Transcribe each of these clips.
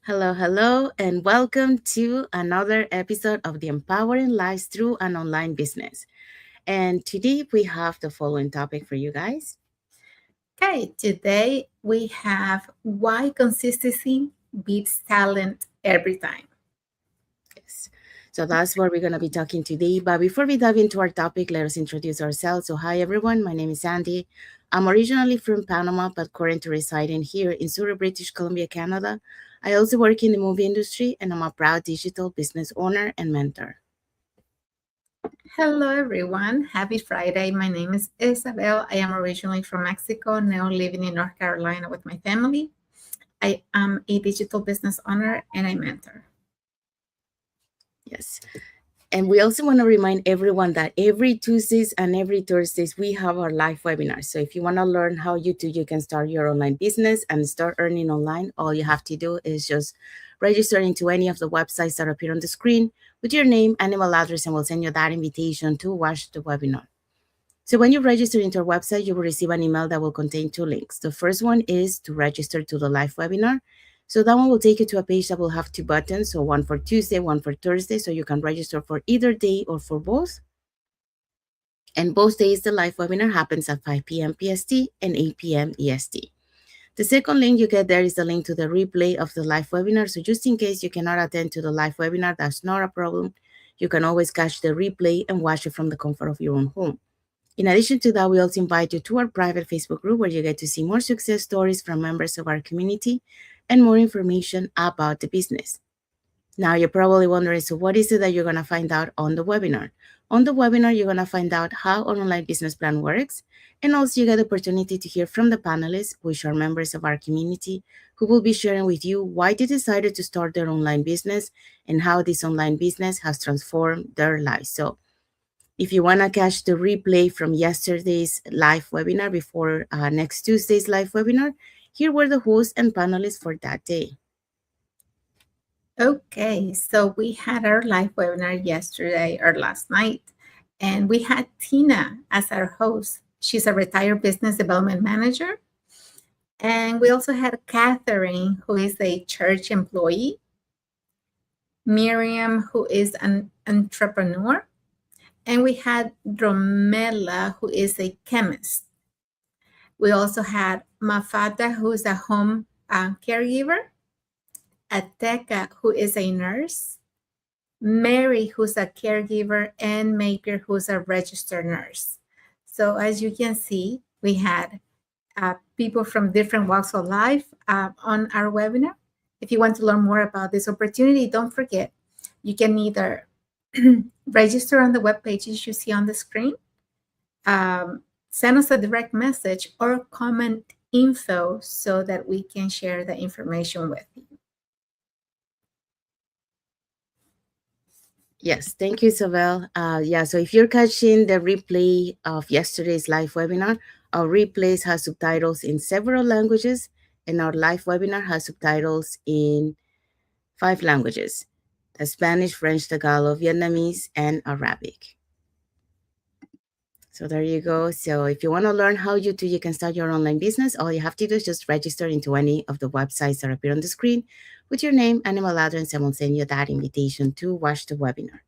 Hello, hello, and welcome to another episode of the Empowering Lives Through an Online Business. And today we have the following topic for you guys. Okay, today we have why consistency beats talent every time. Yes. So that's what we're going to be talking today. But before we dive into our topic, let us introduce ourselves. So, hi everyone, my name is Sandy. I'm originally from Panama, but currently residing here in Surrey, British Columbia, Canada. I also work in the movie industry, and I'm a proud digital business owner and mentor. Hello, everyone. Happy Friday. My name is Isabel. I am originally from Mexico, now living in North Carolina with my family. I am a digital business owner and a mentor. Yes. And we also want to remind everyone that every Tuesdays and every Thursdays, we have our live webinars. So if you want to learn how you can start your online business and start earning online, all you have to do is just register into any of the websites that appear on the screen with your name and email address, and we'll send you that invitation to watch the webinar. So when you register into our website, you will receive an email that will contain two links. The first one is to register to the live webinar. So that one will take you to a page that will have two buttons. So one for Tuesday, one for Thursday. So you can register for either day or for both. And both days, the live webinar happens at 5 p.m. PST and 8 p.m. EST. The second link you get there is the link to the replay of the live webinar. So just in case you cannot attend to the live webinar, that's not a problem. You can always catch the replay and watch it from the comfort of your own home. In addition to that, we also invite you to our private Facebook group where you get to see more success stories from members of our community and more information about the business. Now, you're probably wondering, so what is it that you're going to find out on the webinar? On the webinar, you're going to find out how an online business plan works, and also you get the opportunity to hear from the panelists, which are members of our community, who will be sharing with you why they decided to start their online business and how this online business has transformed their lives. So if you want to catch the replay from yesterday's live webinar before next Tuesday's live webinar, here were the hosts and panelists for that day. Okay, so we had our live webinar yesterday or last night, and we had Tina as our host. She's a retired business development manager. And we also had Catherine, who is a church employee, Miriam, who is an entrepreneur, and we had Romela, who is a chemist. We also had Mafata, who is a home caregiver, Ateka, who is a nurse, Mary, who's a caregiver, and Maker, who's a registered nurse. So as you can see, we had people from different walks of life on our webinar. If you want to learn more about this opportunity, don't forget, you can either register on the web pages you see on the screen, send us a direct message, or comment info so that we can share the information with you. Yes, thank you, Isabel. So if you're catching the replay of yesterday's live webinar, our replays has subtitles in several languages, and our live webinar has subtitles in 5 languages: the Spanish, French, Tagalog, Vietnamese, and Arabic. So there you go. So if you want to learn how you can start your online business, all you have to do is just register into any of the websites that appear on the screen with your name and email address, and we'll send you that invitation to watch the webinar.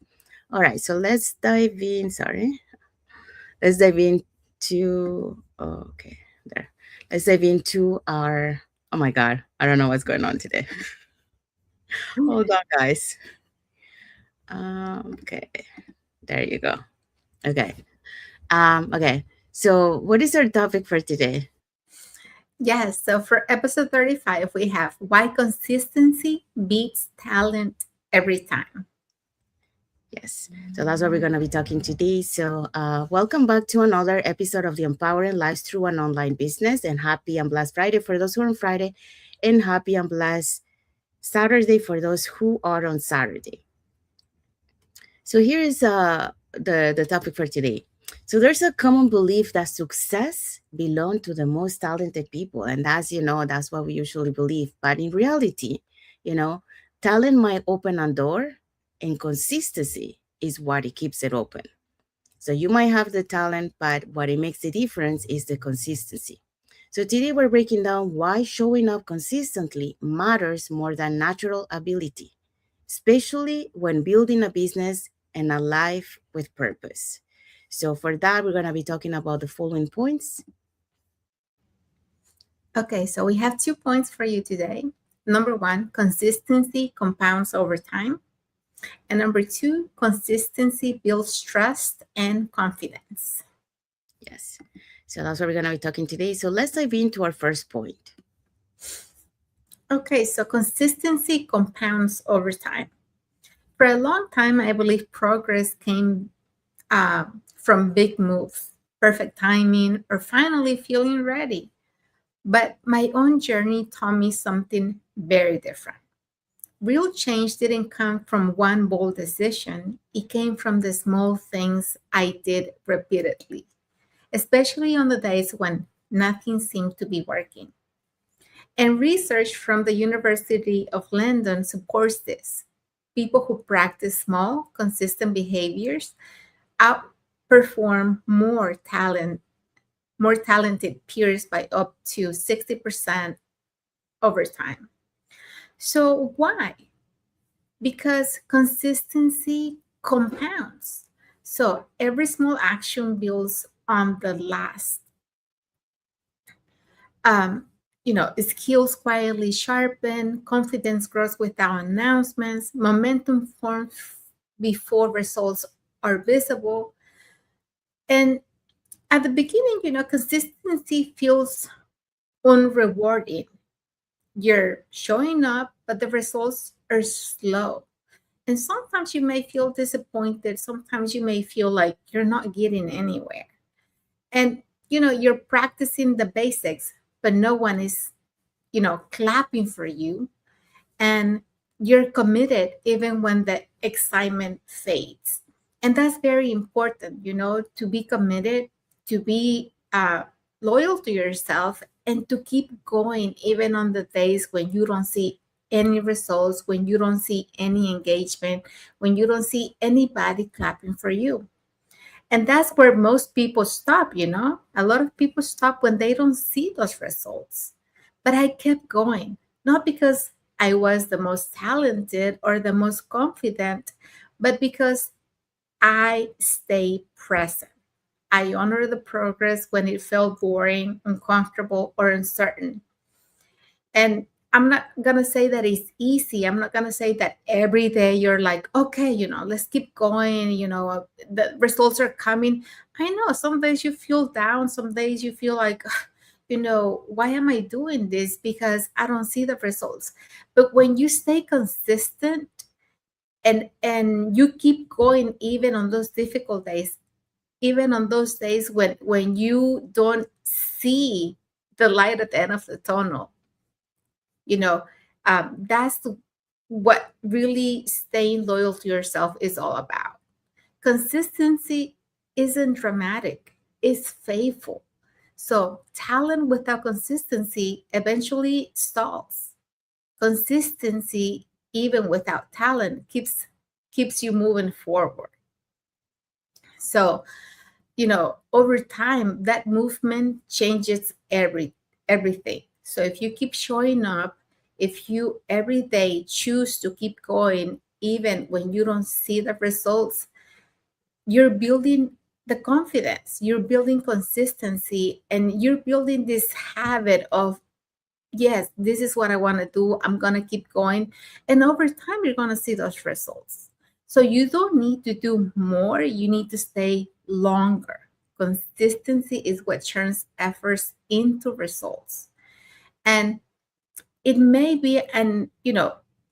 All right, so let's dive in. Sorry. Let's dive into, okay, there. Let's dive into our, oh my God, I don't know what's going on today. Hold on, guys. Okay, there you go. Okay. Okay. So what is our topic for today? Yes, so for episode 35, we have why consistency beats talent every time. Yes. So that's what we're going to be talking today. So, welcome back to another episode of the Empowering Lives Through an Online Business. And happy and blessed Friday for those who are on Friday, and happy and blessed Saturday for those who are on Saturday. So here is the topic for today. So there's a common belief that success belongs to the most talented people, and that's what we usually believe. But in reality, you know, talent might open a door, and consistency is what it keeps it open. So you might have the talent, but what it makes the difference is the consistency. So today we're breaking down why showing up consistently matters more than natural ability, especially when building a business and a life with purpose. So for that, we're going to be talking about the following points. Okay, so we have 2 points for you today. Number one, consistency compounds over time. And number two, consistency builds trust and confidence. Yes. So that's what we're going to be talking today. So let's dive into our first point. Okay, so consistency compounds over time. For a long time, I believe progress came from big moves, perfect timing, or finally feeling ready. But my own journey taught me something very different. Real change didn't come from one bold decision, it came from the small things I did repeatedly, especially on the days when nothing seemed to be working. And research from the University of London supports this. People who practice small, consistent behaviors outperform more talented peers by up to 60% over time. So why? Because consistency compounds. So every small action builds on the last. Um, skills quietly sharpen, confidence grows without announcements, momentum forms before results are visible. And at the beginning, consistency feels unrewarding. You're showing up, but the results are slow. And sometimes you may feel disappointed. Sometimes you may feel like you're not getting anywhere. And, you're practicing the basics, but no one is, clapping for you. And you're committed even when the excitement fades. And that's very important, to be committed, to be loyal to yourself, and to keep going even on the days when you don't see any results, when you don't see any engagement, when you don't see anybody clapping for you. And that's where most people stop, A lot of people stop when they don't see those results. But I kept going, not because I was the most talented or the most confident, but because I stay present. I honor the progress when it felt boring, uncomfortable, or uncertain. And I'm not going to say that it's easy. I'm not going to say that every day you're like, okay, let's keep going. The results are coming. I know some days you feel down. Some days you feel like, why am I doing this? Because I don't see the results. But when you stay consistent and you keep going, even on those difficult days, even on those days when you don't see the light at the end of the tunnel, you know that's what really staying loyal to yourself is all about. Consistency isn't dramatic, it's faithful. So talent without consistency eventually stalls. Consistency, even without talent, keeps you moving forward. So over time that movement changes everything. So if you keep showing up, if you every day choose to keep going even when you don't see the results, you're building the confidence, you're building consistency, and you're building this habit of, yes, this is what I want to do, I'm going to keep going. And over time you're going to see those results. So you don't need to do more, you need to stay longer. Consistency is what turns efforts into results. And it may be an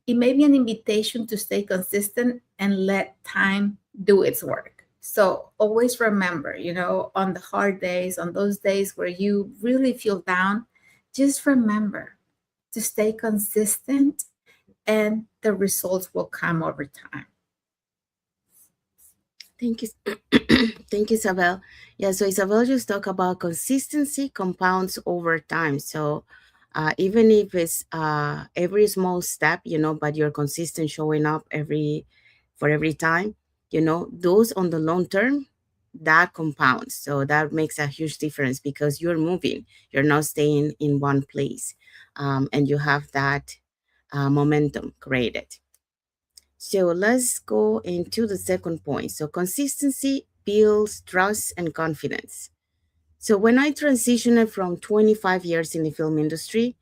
invitation to stay consistent and let time do its work. So always remember, on the hard days, on those days where you really feel down, just remember to stay consistent and the results will come over time. Thank you. Thank you, Isabel. Yeah, so Isabel just talked about consistency compounds over time. So even if it's every small step, but you're consistent showing up for every time, those on the long term that compounds. So that makes a huge difference because you're moving, you're not staying in one place, and you have that momentum created. So let's go into the second point. So consistency builds trust and confidence. So when I transitioned from 25 years in the film industry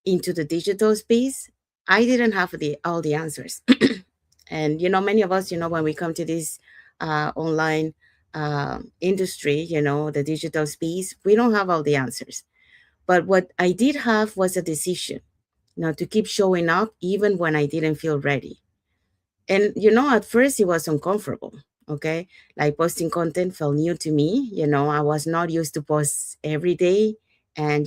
into the digital space, I didn't have all the answers. And, many of us, when we come to this online industry, the digital space, we don't have all the answers. But what I did have was a decision, to keep showing up even when I didn't feel ready. And, at first it was uncomfortable. Okay. Like posting content felt new to me. I was not used to post every day. And,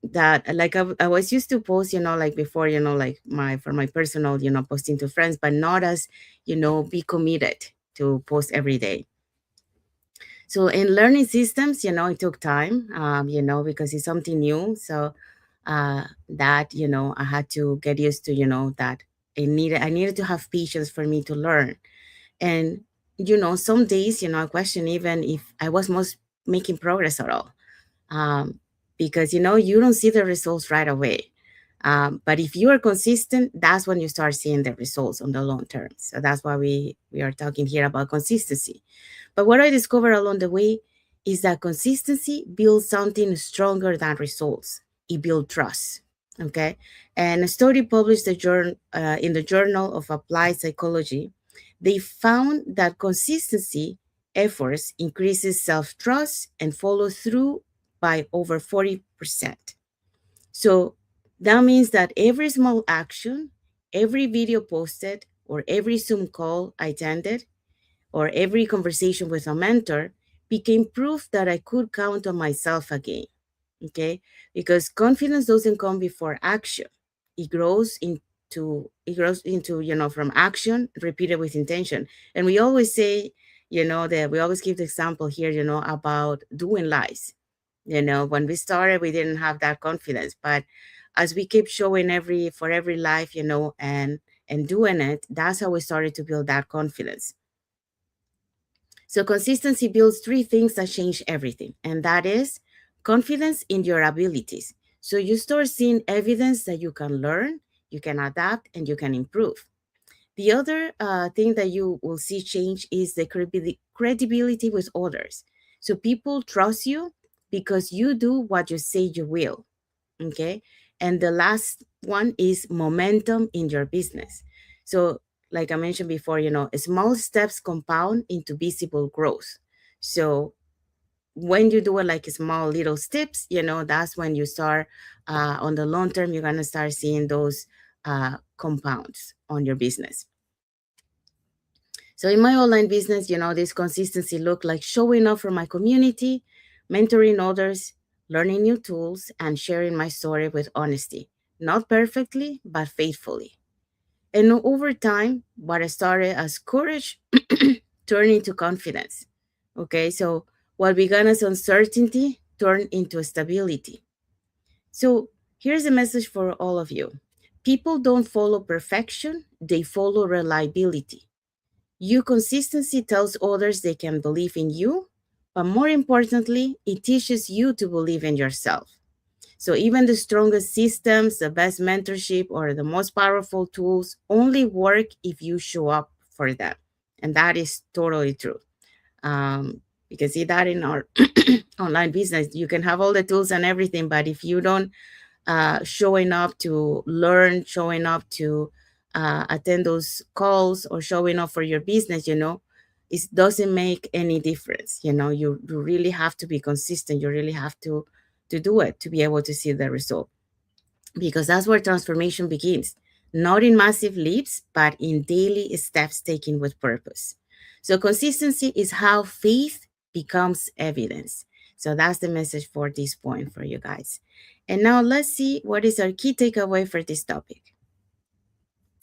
that like I was used to post, like before, like for my personal, posting to friends, but not as, be committed to post every day. So in learning systems, it took time, because it's something new. So that, I had to get used to, that I needed to have patience for me to learn. And, some days, I question even if I was most making progress at all. Um, because, you don't see the results right away. But if you are consistent, that's when you start seeing the results on the long term. So that's why we are talking here about consistency. But what I discovered along the way is that consistency builds something stronger than results. It builds trust. Okay. And a study published in the Journal of Applied Psychology, they found that consistency efforts increases self-trust and follow through by over 40%. So that means that every small action, every video posted, or every Zoom call I attended, or every conversation with a mentor became proof that I could count on myself again. Okay? Because confidence doesn't come before action. It grows into, from action repeated with intention. And we always say, that we always give the example here, about doing lives. When we started, we didn't have that confidence, but as we keep showing for every life, and doing it, that's how we started to build that confidence. So consistency builds three things that change everything, and that is confidence in your abilities. So you start seeing evidence that you can learn, you can adapt, and you can improve. The other thing that you will see change is the credibility with others. So people trust you because you do what you say you will. Okay. And the last one is momentum in your business. So, like I mentioned before, small steps compound into visible growth. So, when you do it like small little steps, that's when you start on the long term, you're going to start seeing those compounds on your business. So in my online business, this consistency looked like showing up for my community, mentoring others, learning new tools, and sharing my story with honesty. Not perfectly, but faithfully. And over time, what I started as courage turned into confidence. Okay, so what began as uncertainty turned into stability. So here's a message for all of you. People don't follow perfection, they follow reliability. Your consistency tells others they can believe in you, but more importantly, it teaches you to believe in yourself. So even the strongest systems, the best mentorship, or the most powerful tools only work if you show up for them. And that is totally true. You can see that in our online business. You can have all the tools and everything, but if you don't showing up to learn, showing up to attend those calls, or showing up for your business, it doesn't make any difference. You really have to be consistent. You really have to do it to be able to see the result, because that's where transformation begins. Not in massive leaps, but in daily steps taken with purpose. So consistency is how faith becomes evidence. So that's the message for this point for you guys. And now let's see what is our key takeaway for this topic.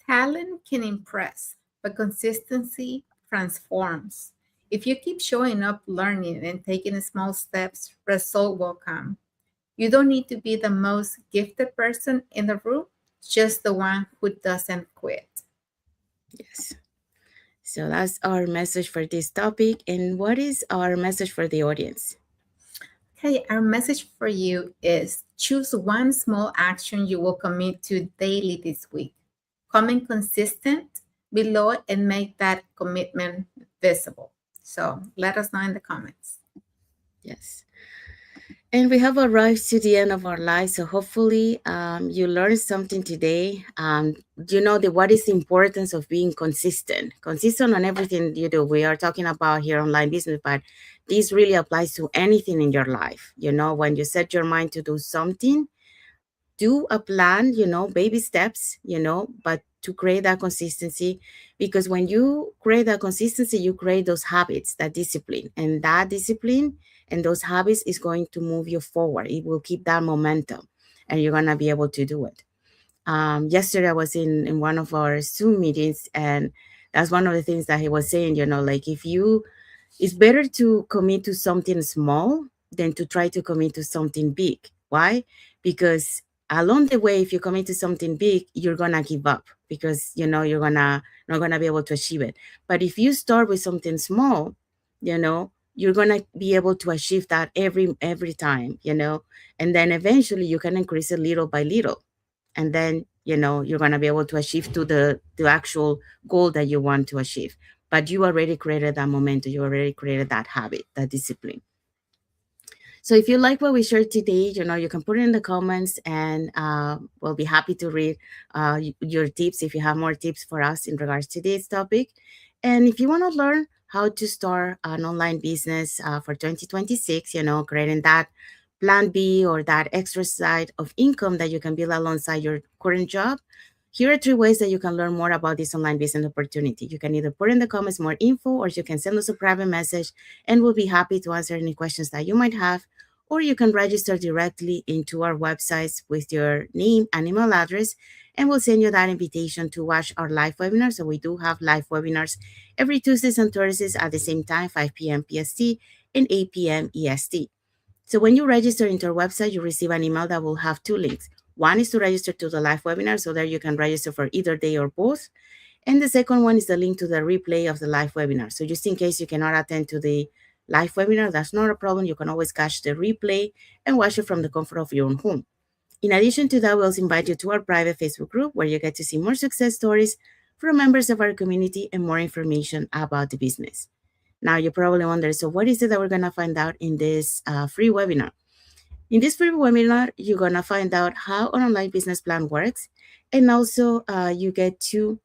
Talent can impress, but consistency transforms. If you keep showing up, learning, and taking small steps, result will come. You don't need to be the most gifted person in the room, just the one who doesn't quit. Yes. So that's our message for this topic. And what is our message for the audience? Okay, our message for you is choose one small action you will commit to daily this week. Comment consistent below and make that commitment visible. So let us know in the comments. Yes. And we have arrived to the end of our life. So hopefully you learned something today. You know what is the importance of being consistent on everything you do. We are talking about here online business, but this really applies to anything in your life. You know, when you set your mind to do something, do a plan, baby steps, but to create that consistency, because when you create that consistency, you create those habits, that discipline, and that discipline and those habits is going to move you forward. It will keep that momentum and you're going to be able to do it. Yesterday I was in one of our Zoom meetings, and that's one of the things that he was saying, like if you it's better to commit to something small than to try to commit to something big. Why? Because along the way, if you commit to something big, you're gonna give up because you're gonna not gonna be able to achieve it. But if you start with something small, you're gonna be able to achieve that every time, and then eventually you can increase it little by little, and then you're going to be able to achieve to the actual goal that you want to achieve, but you already created that momentum, you already created that habit, that discipline. So if you like what we shared today, you can put it in the comments, and we'll be happy to read your tips if you have more tips for us in regards to this topic. And if you want to learn how to start an online business for 2026, creating that plan B or that extra side of income that you can build alongside your current job, here are 3 ways that you can learn more about this online business opportunity. You can either put in the comments more info, or you can send us a private message, and we'll be happy to answer any questions that you might have. Or you can register directly into our websites with your name and email address, and we'll send you that invitation to watch our live webinars. So we do have live webinars every Tuesdays and Thursdays at the same time, 5 p.m. PST and 8 p.m. EST. So when you register into our website, you receive an email that will have 2 links. One is to register to the live webinar, so there you can register for either day or both. And the second one is the link to the replay of the live webinar. So just in case you cannot attend to the live webinar, that's not a problem. You can always catch the replay and watch it from the comfort of your own home. In addition to that, we also invite you to our private Facebook group, where you get to see more success stories from members of our community and more information about the business. Now, you probably wonder, so what is it that we're going to find out in this free webinar? In this free webinar, you're going to find out how an online business plan works, and also you get to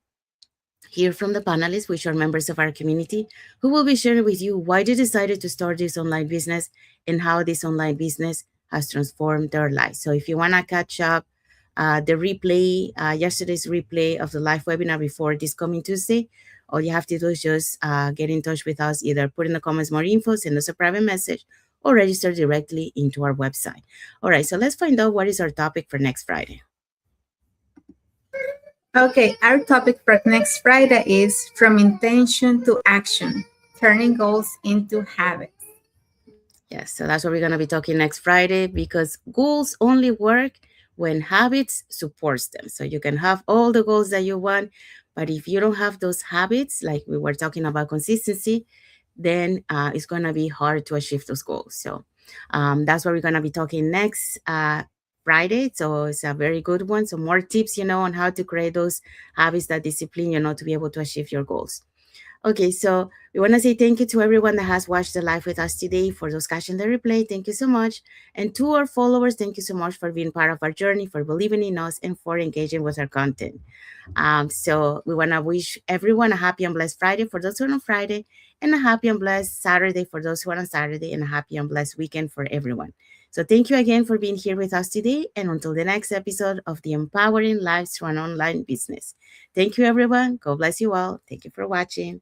hear from the panelists, which are members of our community, who will be sharing with you why they decided to start this online business and how this online business has transformed their lives. So if you want to catch up the replay, yesterday's replay of the live webinar before this coming Tuesday, all you have to do is just get in touch with us, either put in the comments more info, send us a private message, or register directly into our website. All right, so let's find out what is our topic for next Friday. Okay, our topic for next Friday is from intention to action, turning goals into habits. Yes, so that's what we're going to be talking next Friday, because goals only work when habits supports them. So you can have all the goals that you want, but if you don't have those habits, like we were talking about consistency, then it's going to be hard to achieve those goals. So that's what we're going to be talking next Friday. So it's a very good one. So more tips, on how to create those habits, that discipline, to be able to achieve your goals. Okay, so we want to say thank you to everyone that has watched the live with us today. For those catching the replay, thank you so much. And to our followers, thank you so much for being part of our journey, for believing in us, and for engaging with our content. So we want to wish everyone a happy and blessed Friday for those who are on Friday, and a happy and blessed Saturday for those who are on Saturday, and a happy and blessed weekend for everyone. So thank you again for being here with us today, and until the next episode of the Empowering Lives Through an Online Business. Thank you, everyone. God bless you all. Thank you for watching.